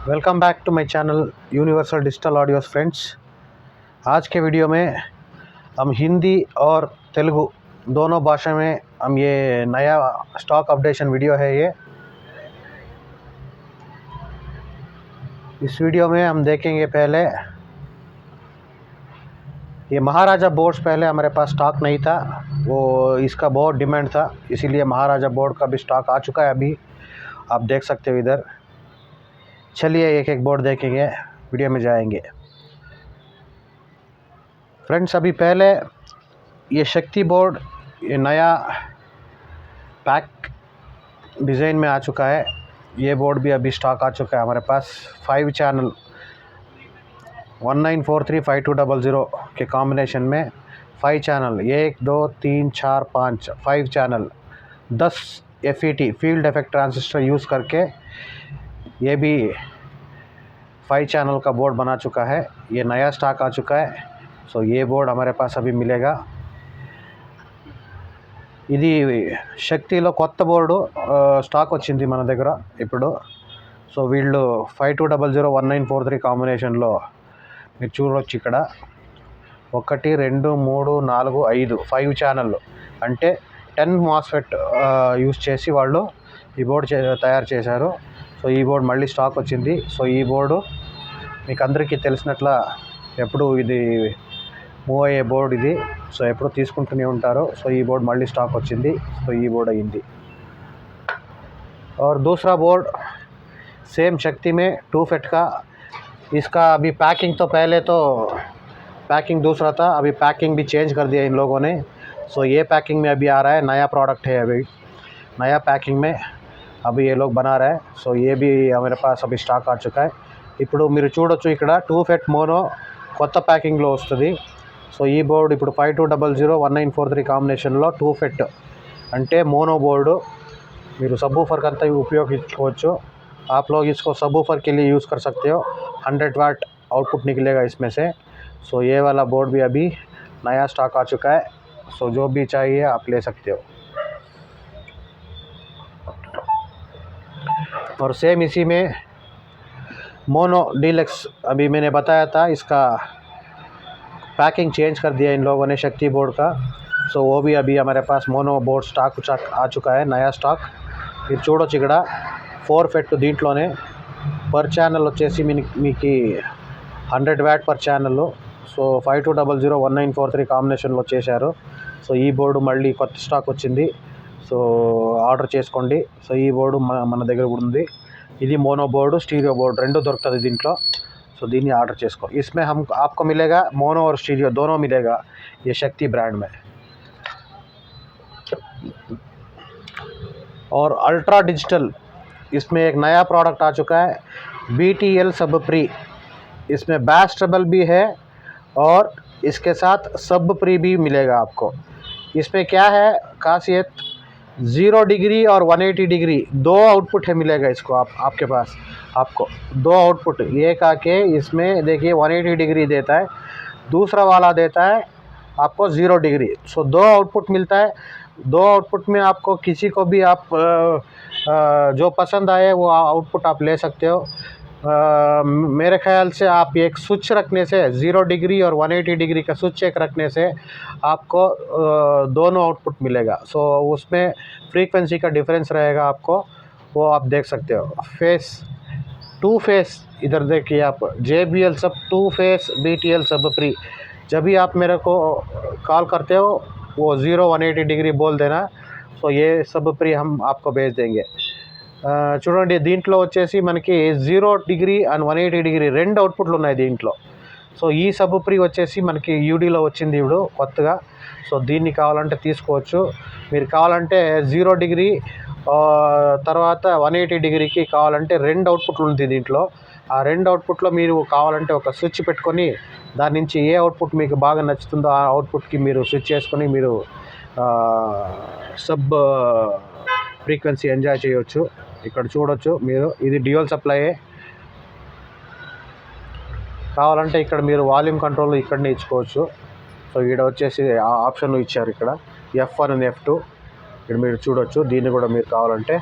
Welcome back to my channel universal digital audios friends. आज के video में हम हिंदी और तेलुगु दोनों भाषा में हम ये नया स्टॉक अपडेशन वीडियो है। इस वीडियो में हम देखेंगे पहले ये महाराजा बोर्ड्स। पहले हमारे पास स्टॉक नहीं था, वो इसका बहुत डिमांड था, इसीलिए महाराजा बोर्ड का भी स्टॉक आ चुका है। अभी आप देख सकते हो इधर। चलिए एक एक बोर्ड देखेंगे, वीडियो में जाएंगे फ्रेंड्स। अभी पहले ये शक्ति बोर्ड ये नया पैक डिज़ाइन में आ चुका है। ये बोर्ड भी अभी स्टॉक आ चुका है हमारे पास। 5 चैनल 19435200 के कॉम्बिनेशन में 5 channel 1 2 3 4 5 5 channel 10 FET field effect transistor use करके ये भी 5 चैनल का बोर्ड बना चुका है। ये नया स्टॉक आ चुका है। सो ये बोर्ड हमारे पास अभी मिलेगा। ఇది శక్తిలో కొత్త బోర్డు స్టాక్ వచ్చింది మన దగ్గర ఇప్పుడు. సో వీళ్ళు 5200 1943 కాంబినేషన్లో మీరు చూడవచ్చు. ఇక్కడ 1 2 3 4 5 5 ఛానళ్ళు అంటే 10 మాస్ఫెట్ యూస్ చేసి వాళ్ళు ఈ బోర్డు తయారు చేశారు. సో ఈ బోర్డు మళ్ళీ స్టాక్ వచ్చింది. సో ఈ బోర్డు మీకు అందరికీ తెలిసినట్ల ఎప్పుడు ఇది మూవ్ అయ్యే బోర్డు ఇది. సో ఎప్పుడు తీసుకుంటూనే ఉంటారు. సో ఈ बोर्ड మళ్ళీ స్టాక్ వచ్చింది. సో ఈ बोर्ड అయింది. और दूसरा बोर्ड सेम शक्ति में 2 फेट का, इसका अभी पैकिंग तो पहले तो पैकिंग दूसरा था, अभी पैकिंग भी चेंज कर दिया इन लोगों ने. सो ये पैकिंग में अभी आ रहा है, नया प्रोडक्ट है, अभी नया पैकिंग में अभी ये लोग बना रहे हैं. सो ये भी हमारे पास अभी स्टाक आ चुका है. ఇప్పుడు మీరు చూడొచ్చు ఇక్కడ 2 ఫెట్ మోనో కొత్త ప్యాకింగ్లో వస్తుంది. సో ఈ బోర్డు ఇప్పుడు 5200 1943 కాంబినేషన్లో 2 ఫెట్ అంటే మోनो बोर्ड మీరు सबवूफर का उपयोగించుకోవచ్చు. आप लोग इसको सबवूफर के लिए यूज़ कर सकते हो. 100 वाट आउटपुट निकलेगा इसमें से. सो ये वाला बोर्ड भी अभी नया स्टॉक आ चुका है. सो जो भी चाहिए आप ले सकते हो. और सेम इसी में मोनो डीलक्स अभी मैंने बताया था, इसका पैकिंग चेंज कर दिया इन लोगों ने शक्ति बोर्ड का. సో वो भी अभी हमारे पास मोनो बोर्ड स्टाक आ चुका है, नया स्टाक. మీరు చూడొచ్చు ఇక్కడ 4 ఫెట్ దీంట్లోనే పర్ ఛానల్ వచ్చేసి మీకు 100 వాట్ పర్ ఛానల్. సో 5200 1943 కాంబినేషన్లో చేశారు. సో ఈ బోర్డు మళ్ళీ కొత్త స్టాక్ వచ్చింది. సో ఆర్డర్ చేసుకోండి. సో ఈ బోర్డు మన దగ్గర కూడా ఉంది. ఇది మోనో बोर्ड स्टीरियो बोर्ड రెండు దొరుకుతుంది దీంట్లో. सो దీన్ని ఆర్డర్ చేసుకో. इसमें हम आपको मिलेगा मोनो और स्टीरियो दोनों मिलेगा ये शक्ति ब्रांड में. और अल्ट्रा डिजिटल इसमें एक नया प्रोडक्ट आ चुका है, BTL सब प्री. इसमें बैस ट्रबल भी है और इसके साथ सब प्री भी मिलेगा आपको. इसमें क्या है खासियत, 0 डिग्री और 180 डिग्री 2 आउटपुट है मिलेगा इसको. आपके पास आपको 2 आउटपुट एक आके इसमें देखिए 180 डिग्री देता है, दूसरा वाला देता है आपको 0 डिग्री. सो 2 आउटपुट मिलता है. 2 आउटपुट में आपको किसी को भी आप जो पसंद आए वो आउटपुट आप ले सकते हो. मेरे ख्याल से आप एक स्विच रखने से 0 डिग्री और 180 डिग्री का स्विच एक रखने से आपको दोनों आउटपुट मिलेगा. सो उसमें फ्रीक्वेंसी का डिफरेंस रहेगा आपको, वो आप देख सकते हो. फेस 2 फेस इधर देखिए आप, JBL सब 2 फेस BTL सब प्री. जब भी आप मेरे को कॉल करते हो वो 0 180 डिग्री बोल देना. सो ये सब प्री हम आपको भेज देंगे. చూడండి దీంట్లో వచ్చేసి మనకి 0 డిగ్రీ అండ్ 180 డిగ్రీ రెండు అవుట్పుట్లు ఉన్నాయి దీంట్లో. సో ఈ సబ్ ప్రీ వచ్చేసి మనకి యూడీలో వచ్చింది ఇప్పుడు కొత్తగా. సో దీన్ని కావాలంటే తీసుకోవచ్చు. మీరు కావాలంటే 0 డిగ్రీ తర్వాత 180 డిగ్రీకి కావాలంటే రెండు అవుట్పుట్లు ఉంది దీంట్లో. ఆ రెండు అవుట్పుట్లో మీరు కావాలంటే ఒక స్విచ్ పెట్టుకొని దాని నుంచి ఏ అవుట్పుట్ మీకు బాగా నచ్చుతుందో ఆ అవుట్పుట్కి మీరు స్విచ్ చేసుకొని మీరు సబ్ ఫ్రీక్వెన్సీ ఎంజాయ్ చేయొచ్చు. ఇక్కడ చూడొచ్చు మీరు, ఇది డ్యూయల్ సప్లై. కావాలంటే ఇక్కడ మీరు వాల్యూమ్ కంట్రోల్ ఇక్కడనే ఇచ్చుకోవచ్చు. సో ఇక్కడ వచ్చేసి ఆ ఆప్షన్ ఇచ్చారు ఇక్కడ F1 అండ్ F2. ఇక్కడ మీరు చూడొచ్చు. దీన్ని కూడా మీరు కావాలంటే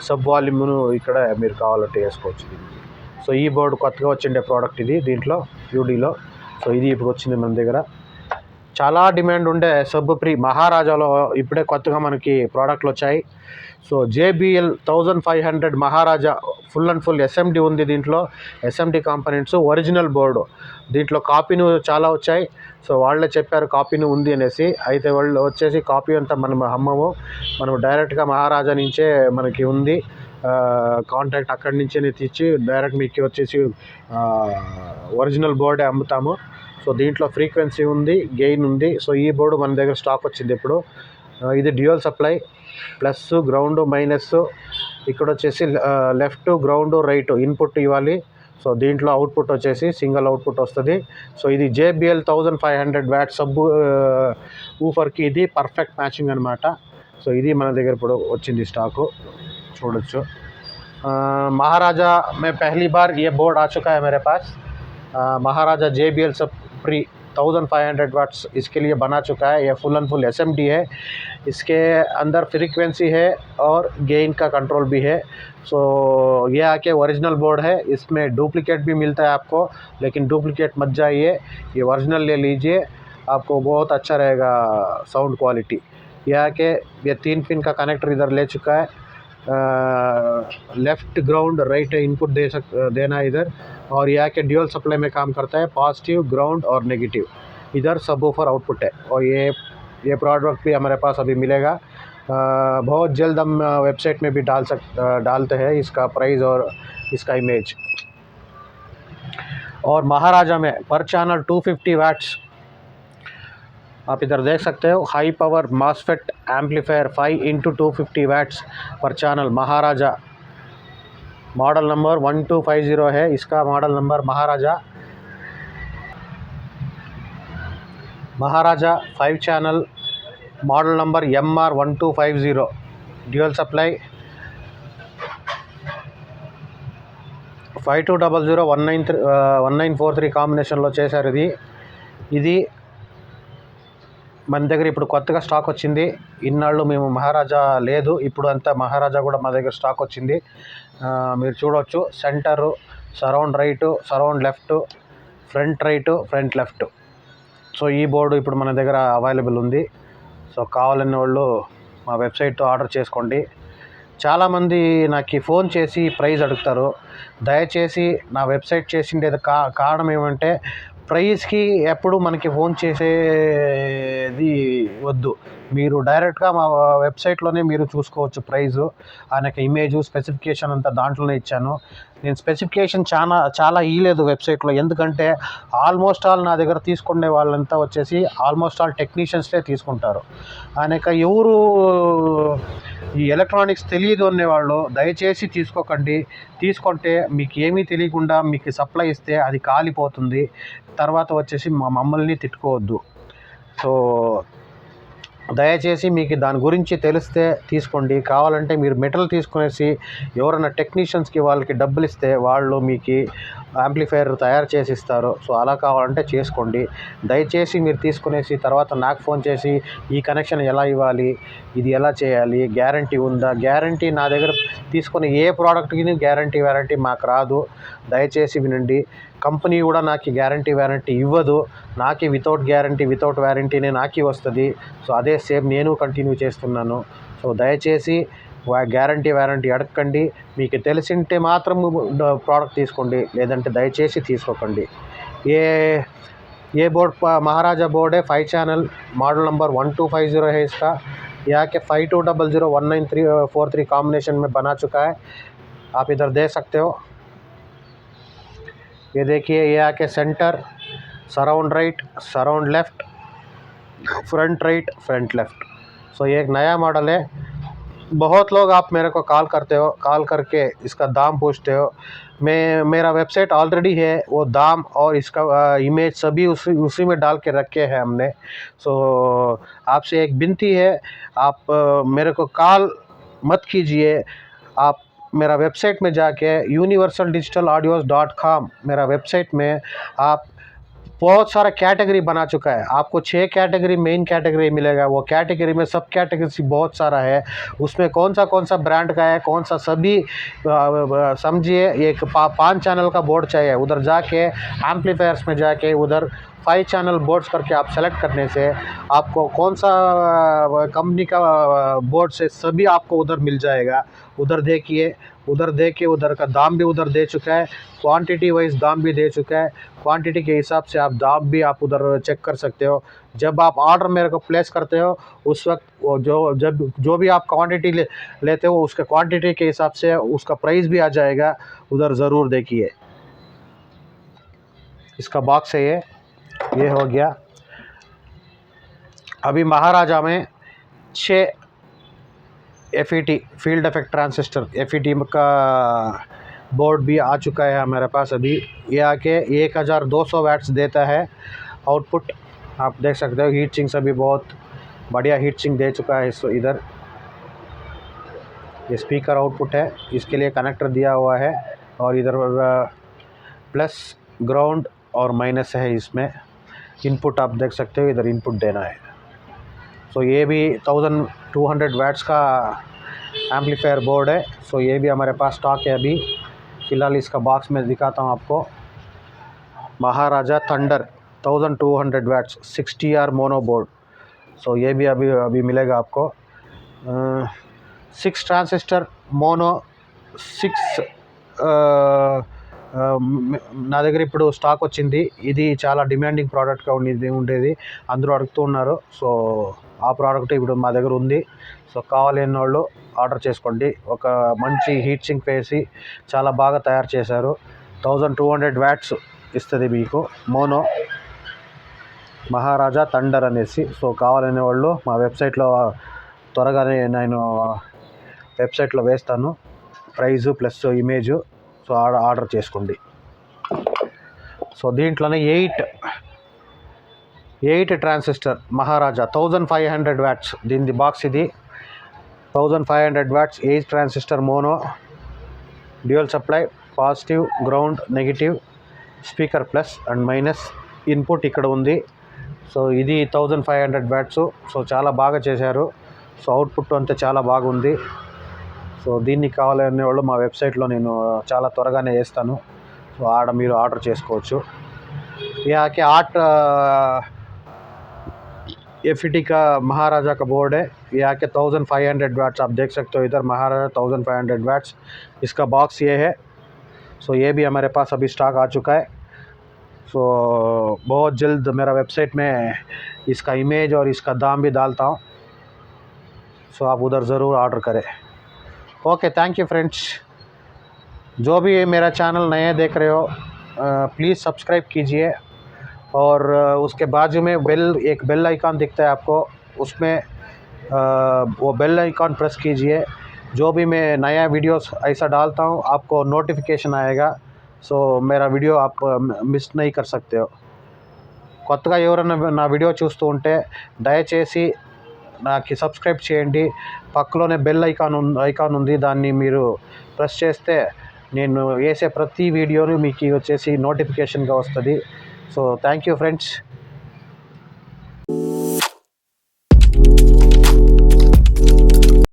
సబ్ వాల్యూమ్ను ఇక్కడ మీరు కావాలంటే వేసుకోవచ్చు దీనికి. సో ఈ బోర్డు కొత్తగా వచ్చిండే ప్రోడక్ట్ ఇది దీంట్లో యూడీలో. సో ఇది ఇప్పుడు వచ్చింది మన దగ్గర. చాలా డిమాండ్ ఉండే సబ్ ప్రీ మహారాజాలో ఇప్పుడే కొత్తగా మనకి ప్రోడక్ట్లు వచ్చాయి. So JBL 1500 Maharaja full and full SMD ఉంది దీంట్లో. SMD components original board. దీంట్లో కాపీను చాలా వచ్చాయి. సో వాళ్ళే చెప్పారు కాపీను ఉంది అనేసి. అయితే వాళ్ళు వచ్చేసి కాపీ అంతా మనం అమ్మము, మనం డైరెక్ట్గా మహారాజా నుంచే మనకి ఉంది కాంటాక్ట్, అక్కడి నుంచే తెచ్చి డైరెక్ట్ మీకు వచ్చేసి ఒరిజినల్ బోర్డే అమ్ముతాము. సో దీంట్లో ఫ్రీక్వెన్సీ ఉంది, గెయిన్ ఉంది. సో ఈ బోర్డు మన దగ్గర స్టాక్ వచ్చింది ఇప్పుడు. ఇది dual supply, plus ground minus. ఇక్కడ వచ్చేసి లెఫ్ట్ గ్రౌండ్ రైట్ ఇన్పుట్ ఇవ్వాలి. సో దీంట్లో అవుట్పుట్ వచ్చేసి సింగిల్ అవుట్పుట్ వస్తుంది. సో ఇది JBL 1500 వాట్ సబ్ ఊఫర్కి ఇది పర్ఫెక్ట్ మ్యాచింగ్ అనమాట. సో ఇది మన దగ్గర ఇప్పుడు వచ్చింది స్టాకు, చూడొచ్చు. महाराजा में पहली बार ये बोर्ड आ चुका है मेरे पास. महाराजा JBL सब प्री 1500 वाट्स इसके लिए बना चुका है. ये फुल एंड फुल SMD है. इसके अंदर फ्रीक्वेंसी है और गेन का कंट्रोल भी है. सो ये आके ओरिजिनल बोर्ड है. इसमें डुप्लीकेट भी मिलता है आपको, लेकिन डुप्लीकेट मत जाइए, ये ओरिजिनल ले लीजिए, आपको बहुत अच्छा रहेगा साउंड क्वालिटी. ये आके ये 3 पिन का कनेक्टर इधर ले चुका है. लेफ़्ट ग्राउंड राइट इनपुट देना इधर. और यह के ड्यूअल सप्लाई में काम करता है, पॉजिटिव ग्राउंड और नेगेटिव. इधर सबवूफर आउटपुट है. और ये प्रोडक्ट भी हमारे पास अभी मिलेगा. बहुत जल्द हम वेबसाइट में भी डालते हैं इसका प्राइस और इसका इमेज. और महाराजा में पर चैनल 250 वाट्स आप इधर देख सकते हो. High power MOSFET amplifier 5x250 watts पर चैनल महाराजा. मॉडल नंबर 1250 है इसका. Model number Maharaja 5 channel, model number MR 1250. Dual supply 5200 1943 కాంబినేషన్లో చేశారు. ఇది మన దగ్గర ఇప్పుడు కొత్తగా స్టాక్ వచ్చింది. ఇన్నాళ్ళు మేము మహారాజా లేదు, ఇప్పుడు అంతా మహారాజా కూడా మా దగ్గర స్టాక్ వచ్చింది. మీరు చూడవచ్చు. Centre, surround right, surround left, front right, front left. So ఈ బోర్డు ఇప్పుడు మన దగ్గర అవైలబుల్ ఉంది. సో కావాలనే వాళ్ళు మా వెబ్సైట్తో ఆర్డర్ చేసుకోండి. చాలామంది నాకు ఫోన్ చేసి ప్రైస్ అడుగుతారు. దయచేసి నా వెబ్సైట్ చేసిండేది కారణం ఏమంటే, ప్రైస్కి ఎప్పుడు మనకి ఫోన్ చేసేది వద్దు. మీరు డైరెక్ట్గా మా వెబ్సైట్లోనే మీరు చూసుకోవచ్చు ప్రైజు. ఆయనకి ఇమేజు స్పెసిఫికేషన్ అంతా దాంట్లోనే ఇచ్చాను. నేను స్పెసిఫికేషన్ చాలా ఇవ్వలేదు వెబ్సైట్లో, ఎందుకంటే ఆల్మోస్ట్ ఆల్ నా దగ్గర తీసుకునే వాళ్ళంతా వచ్చేసి ఆల్మోస్ట్ ఆల్ టెక్నీషియన్స్లే తీసుకుంటారు. ఆయనక ఎవరు ఈ ఎలక్ట్రానిక్స్ తెలియదు అనేవాళ్ళు దయచేసి తీసుకోకండి. తీసుకుంటే మీకు ఏమీ తెలియకుండా మీకు సప్లై ఇస్తే అది కాలిపోతుంది. తర్వాత వచ్చేసి మమ్మల్ని తిట్టుకోవద్దు. సో దయచేసి మీకు దాని గురించి తెలిస్తే తీసుకోండి. కావాలంటే మీరు మెటల్ తీసుకునేసి ఎవరైనా టెక్నీషియన్స్కి వాళ్ళకి డబ్బులు ఇస్తే వాళ్ళు మీకు యాంప్లిఫైయర్ తయారు చేసి ఇస్తారు. సో అలా కావాలంటే చేసుకోండి. దయచేసి మీరు తీసుకునేసి తర్వాత నాకు ఫోన్ చేసి ఈ కనెక్షన్ ఎలా ఇవ్వాలి, ఇది ఎలా చేయాలి, గ్యారంటీ ఉందా, గ్యారంటీ నా దగ్గర తీసుకునే ఏ ప్రోడక్ట్కి గ్యారంటీ వారంటీ మాకు రాదు. దయచేసి వినండి. కంపెనీ కూడా నాకు గ్యారంటీ వారంటీ ఇవ్వదు. నాకే వితౌట్ గ్యారంటీ వితౌట్ వారంటీనే నాకే వస్తుంది. సో అదే సేమ్ నేను కంటిన్యూ చేస్తున్నాను. సో దయచేసి గ్యారంటీ వారంటీ అడగండి. మీకు తెలిసింటే మాత్రం ప్రోడక్ట్ తీసుకోండి, లేదంటే దయచేసి తీసుకోకండి. ये बोर्ड महाराजा बोर्ड है 5 चैनल. मॉडल नंबर 1250 है इसका. यहाँ के 5200 1943 कॉम्बिनेशन में बना चुका है. आप इधर देख सकते हो. ये देखिए, ये आके centre, surround right, surround left, front right, front left. So ये एक नया मॉडल है. बहुत लोग आप मेरे को कॉल करते हो, कॉल करके इसका दाम पूछते हो. मेरा वेबसाइट ऑलरेडी है, वो दाम और इसका इमेज सभी उसी में डाल के रखे हैं हमने. सो आपसे एक विनती है, आप मेरे को कॉल मत कीजिए. आप मेरा वेबसाइट में जाके universaldigitalaudios.com मेरा वेबसाइट में आप बहुत सारा कैटेगरी बना चुका है। आपको 6 कैटेगरी मेन कैटेगरी मिलेगा। वो कैटेगरी में सब कैटेगरी बहुत सारा है। उसमें कौन सा ब्रांड का है, कौन सा सभी समझिए। एक 5 चैनल का बोर्ड चाहिए, उधर जाके एम्पलीफायर्स में जाके उधर 5 चैनल बोर्ड्स करके आप सेलेक्ट करने से आपको कौन सा कंपनी का बोर्ड से सभी आपको उधर मिल जाएगा। उधर देखिए, उधर का दाम भी उधर दे चुका है, क्वांटिटी वाइज दाम भी दे चुका है। क्वांटिटी के हिसाब से आप दाम भी आप उधर चेक कर सकते हो। जब आप ऑर्डर मेरे को प्लेस करते हो उस वक्त जो भी आप क्वांटिटी लेते हो उसके क्वांटिटी के हिसाब से उसका प्राइस भी आ जाएगा। उधर ज़रूर देखिए। इसका बॉक्स है ये हो गया। अभी महाराजा में 6 FET field effect transistor FET का बोर्ड भी आ चुका है हमारे पास। अभी ये आके 1200 वाट्स देता है आउटपुट। आप देख सकते हो हीट सिंक सभी बहुत बढ़िया हीट सिंक दे चुका है। इधर ये स्पीकर आउटपुट है, इसके लिए कनेक्टर दिया हुआ है। और इधर प्लस ग्राउंड और माइनस है। इसमें इनपुट आप देख सकते हो, इधर इनपुट देना है। सो ये भी 1200 वाट्स का एम्पलीफायर बोर्ड है। सो ये भी हमारे पास स्टॉक है। अभी फ़िलहाल इसका बॉक्स में दिखाता हूँ आपको। Maharaja thunder 1200 watts 60R mono board. So ये भी अभी मिलेगा आपको। 6 ट्रांजिस्टर मोनो 6 నా దగ్గర ఇప్పుడు స్టాక్ వచ్చింది. ఇది చాలా డిమాండింగ్ ప్రోడక్ట్గా ఉండేది, అందరూ అడుగుతూ ఉన్నారు. సో ఆ ప్రోడక్ట్ ఇప్పుడు మా దగ్గర ఉంది. సో కావాలని వాళ్ళు ఆర్డర్ చేసుకోండి. ఒక మంచి హీట్ సింక్ వేసి చాలా బాగా తయారు చేశారు. 1200 వాట్స్ ఇస్తుంది మీకు మోనో మహారాజా థండర్ అనేసి. సో కావాలనే వాళ్ళు మా వెబ్సైట్లో త్వరగానే నేను వెబ్సైట్లో వేస్తాను price plus image. So order చేసుకోండి. సో దీంట్లోనే 8 ట్రాన్సిస్టర్ మహారాజా 1500 వాట్స్ దీని బాక్స్. ఇది 1500 watts 8 transistor mono dual supply, positive ground negative, speaker plus and minus, input ఇక్కడ ఉంది. సో ఇది 1500 వాట్స్. సో చాలా బాగా చేశారు. సో అవుట్పుట్ అంతా చాలా బాగుంది. సో దీన్ని కావాలనే వాళ్ళు మా వెబ్సైట్లో నేను చాలా త్వరగానే వేస్తాను. సో మీరు ఆర్డర్ చేసుకోవచ్చు. ये आके 8 FET का महाराजा का बोर्ड है। ये आके 1500 वाट्स आप देख सकते हो। इधर महाराजा 1500 वाट्स इसका बॉक्स ये है। सो ये भी हमारे पास अभी स्टॉक आ चुका है। सो बहुत जल्द मेरा वेबसाइट में इसका इमेज और इसका दाम भी डालता हूँ। सो आप उधर ज़रूर ऑर्डर करें। Okay, thank you friends. जो भी मेरा चैनल नए देख रहे हो प्लीज़ सब्सक्राइब कीजिए। और उसके बाजू में एक बेल आइकॉन दिखता है आपको, उसमें वो बेल आइकॉन प्रेस कीजिए। जो भी मैं नया वीडियोस ऐसा डालता हूँ आपको नोटिफिकेशन आएगा। सो मेरा वीडियो आप मिस नहीं कर सकते हो। కొత్తగా ఎవరైనా నా వీడియో చూస్తూ ఉంటే దయచేసి నాకు సబ్స్క్రైబ్ చేయండి. పక్కలోనే బెల్ ఐకాన్ ఉంది, దాన్ని మీరు ప్రెస్ చేస్తే నేను వేసే ప్రతి వీడియోని మీకు వచ్చేసి నోటిఫికేషన్గా వస్తుంది. So thank you friends.